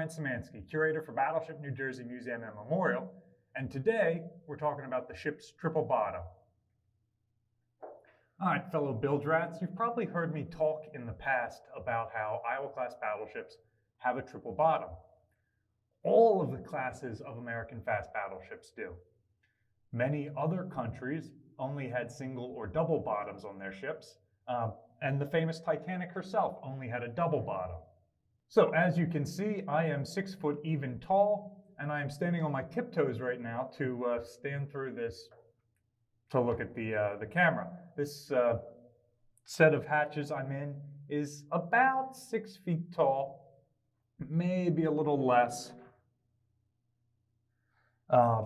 Brian Szymanski, curator for Battleship New Jersey Museum and Memorial, and today we're talking about the ship's triple bottom. All right, fellow bilge rats, you've probably heard me talk in the past about how Iowa-class battleships have a triple bottom. All of the classes of American fast battleships do. Many other countries only had single or double bottoms on their ships, and the famous Titanic herself only had a double bottom. So as you can see, I am 6 foot even tall, and I am standing on my tiptoes right now to stand through this to look at the camera. This set of hatches I'm in is about 6 feet tall, maybe a little less. The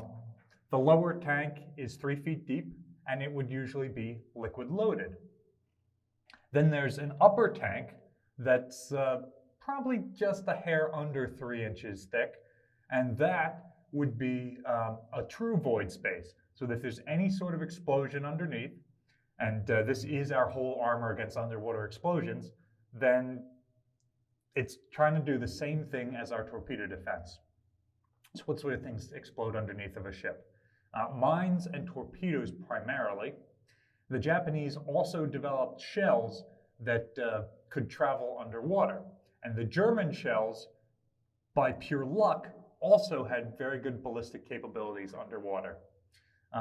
lower tank is 3 feet deep, and it would usually be liquid loaded. Then there's an upper tank that's probably just a hair under 3 inches thick, and that would be a true void space. So that if there's any sort of explosion underneath, and this is our whole armor against underwater explosions, then it's trying to do the same thing as our torpedo defense. So what sort of things explode underneath of a ship? Mines and torpedoes primarily. The Japanese also developed shells that could travel underwater. And the German shells, by pure luck, also had very good ballistic capabilities underwater.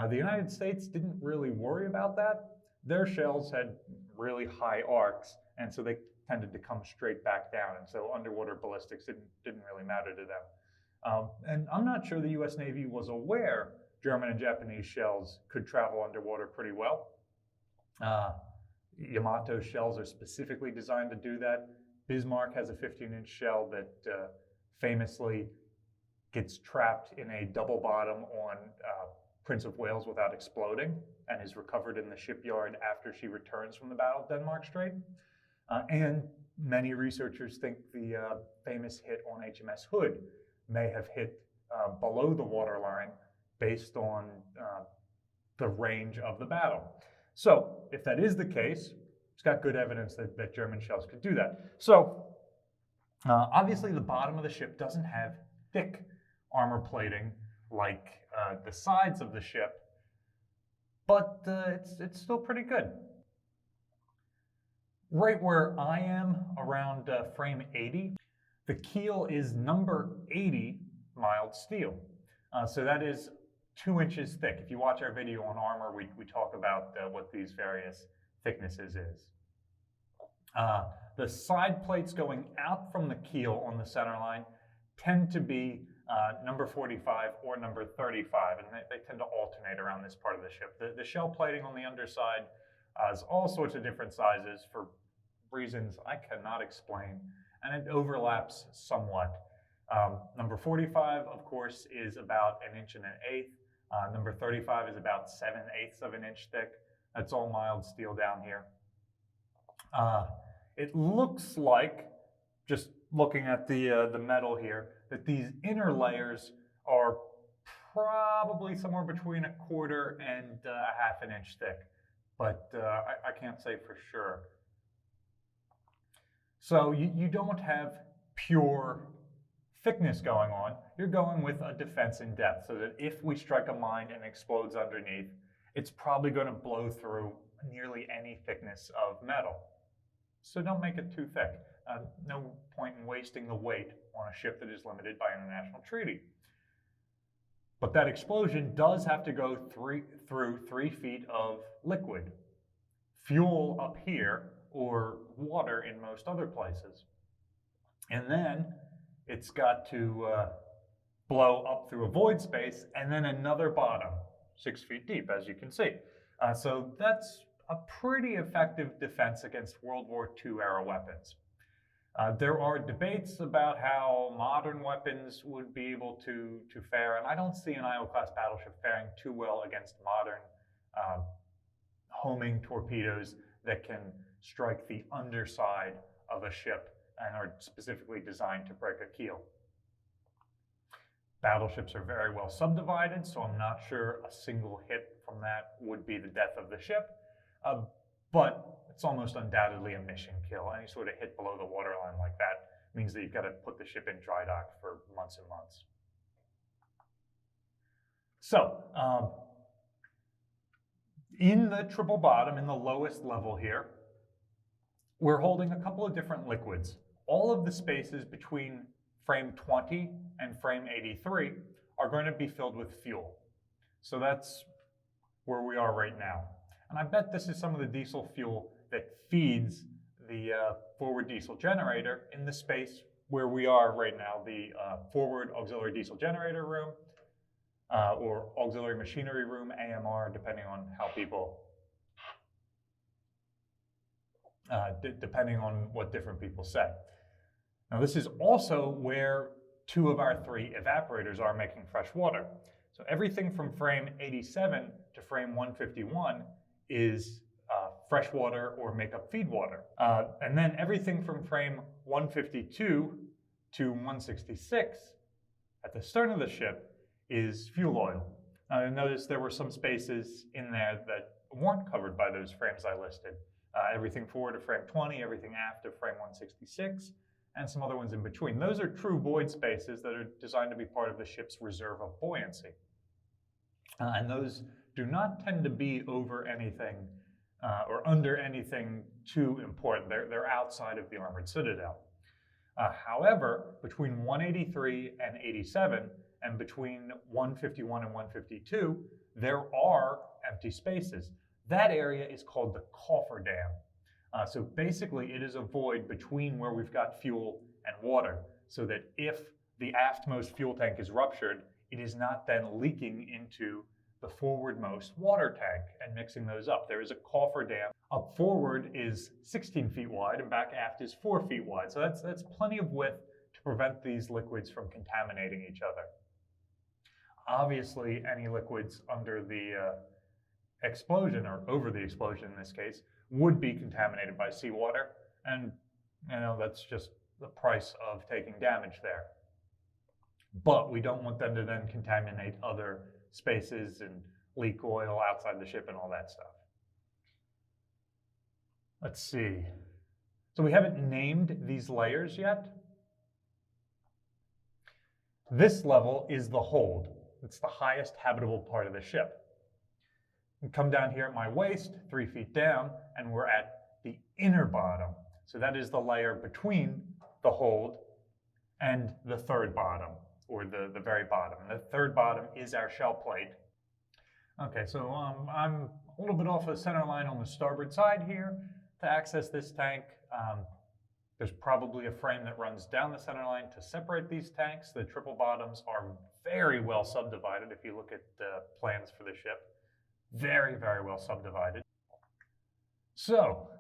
The United States didn't really worry about that. Their shells had really high arcs, and so they tended to come straight back down. And so underwater ballistics didn't really matter to them. And I'm not sure the US Navy was aware German and Japanese shells could travel underwater pretty well. Yamato shells are specifically designed to do that. Bismarck has a 15-inch shell that famously gets trapped in a double bottom on Prince of Wales without exploding and is recovered in the shipyard after she returns from the Battle of Denmark Strait. And many researchers think the famous hit on HMS Hood may have hit below the waterline based on the range of the battle. So if that is the case, it's got good evidence that German shells could do that. So obviously the bottom of the ship doesn't have thick armor plating like the sides of the ship, but it's still pretty good. Right where I am, around frame 80, the keel is number 80 mild steel. So that is 2 inches thick. If you watch our video on armor, we talk about what these various thicknesses is. The side plates going out from the keel on the center line tend to be number 45 or number 35, and they tend to alternate around this part of the ship. The shell plating on the underside is all sorts of different sizes for reasons I cannot explain, and it overlaps somewhat. Number 45, of course, is about 1 1/8 inches. Number 35 is about 7/8 of an inch thick. That's all mild steel down here. It looks like, just looking at the metal here, that these inner layers are probably somewhere between 1/4 and 1/2 inch thick, but I can't say for sure. So you don't have pure thickness going on. You're going with a defense in depth, so that if we strike a mine and explodes underneath, it's probably going to blow through nearly any thickness of metal. So don't make it too thick. No point in wasting the weight on a ship that is limited by international treaty. But that explosion does have to go through 3 feet of liquid, fuel up here, or water in most other places. And then it's got to blow up through a void space, and then another bottom, 6 feet deep, as you can see. So that's a pretty effective defense against World War II era weapons. There are debates about how modern weapons would be able to fare, and I don't see an Iowa-class battleship faring too well against modern homing torpedoes that can strike the underside of a ship and are specifically designed to break a keel. Battleships are very well subdivided, so I'm not sure a single hit from that would be the death of the ship, but it's almost undoubtedly a mission kill. Any sort of hit below the waterline like that means that you've got to put the ship in dry dock for months and months. So, in the triple bottom, in the lowest level here, we're holding a couple of different liquids. All of the spaces between frame 20 and frame 83 are going to be filled with fuel. So that's where we are right now. And I bet this is some of the diesel fuel that feeds the forward diesel generator in the space where we are right now, the forward auxiliary diesel generator room, or auxiliary machinery room, AMR, depending on how people, depending on what different people say. Now this is also where 2 of our 3 evaporators are making fresh water. So everything from frame 87 to frame 151 is fresh water or makeup feed water. And then everything from frame 152 to 166 at the stern of the ship is fuel oil. Now you'll notice there were some spaces in there that weren't covered by those frames I listed. Everything forward to frame 20, everything aft to frame 166, and some other ones in between. Those are true void spaces that are designed to be part of the ship's reserve of buoyancy. And those do not tend to be over anything or under anything too important. They're outside of the armored citadel. However, between 183 and 87, and between 151 and 152, there are empty spaces. That area is called the cofferdam. So basically, it is a void between where we've got fuel and water, so that if the aftmost fuel tank is ruptured, it is not then leaking into the forwardmost water tank and mixing those up. There is a cofferdam. Up forward is 16 feet wide, and back aft is 4 feet wide. So that's plenty of width to prevent these liquids from contaminating each other. Obviously, any liquids under the explosion, or over the explosion in this case, would be contaminated by seawater, and that's just the price of taking damage there. But we don't want them to then contaminate other spaces and leak oil outside the ship and all that stuff. Let's see. So we haven't named these layers yet. This level is the hold. It's the highest habitable part of the ship. We come down here at my waist, 3 feet down, and we're at the inner bottom. So that is the layer between the hold and the third bottom, or the very bottom. The third bottom is our shell plate. Okay, so I'm a little bit off the center line on the starboard side here. To access this tank, there's probably a frame that runs down the center line to separate these tanks. The triple bottoms are very well subdivided if you look at the plans for the ship. Very, very well subdivided. So,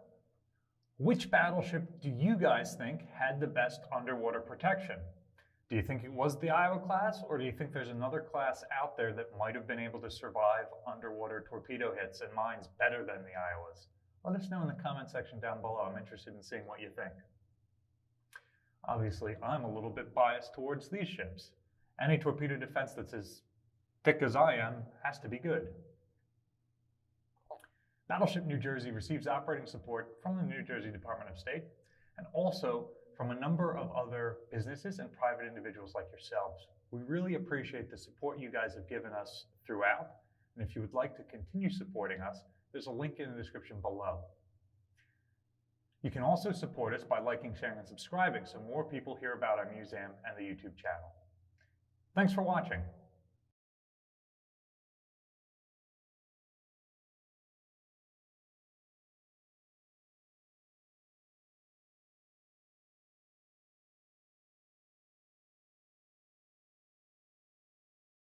which battleship do you guys think had the best underwater protection? Do you think it was the Iowa class, or do you think there's another class out there that might have been able to survive underwater torpedo hits and mines better than the Iowas? Let us know in the comment section down below. I'm interested in seeing what you think. Obviously, I'm a little bit biased towards these ships. Any torpedo defense that's as thick as I am has to be good. Battleship New Jersey receives operating support from the New Jersey Department of State, and also from a number of other businesses and private individuals like yourselves. We really appreciate the support you guys have given us throughout, and if you would like to continue supporting us, there's a link in the description below. You can also support us by liking, sharing, and subscribing so more people hear about our museum and the YouTube channel. Thanks for watching.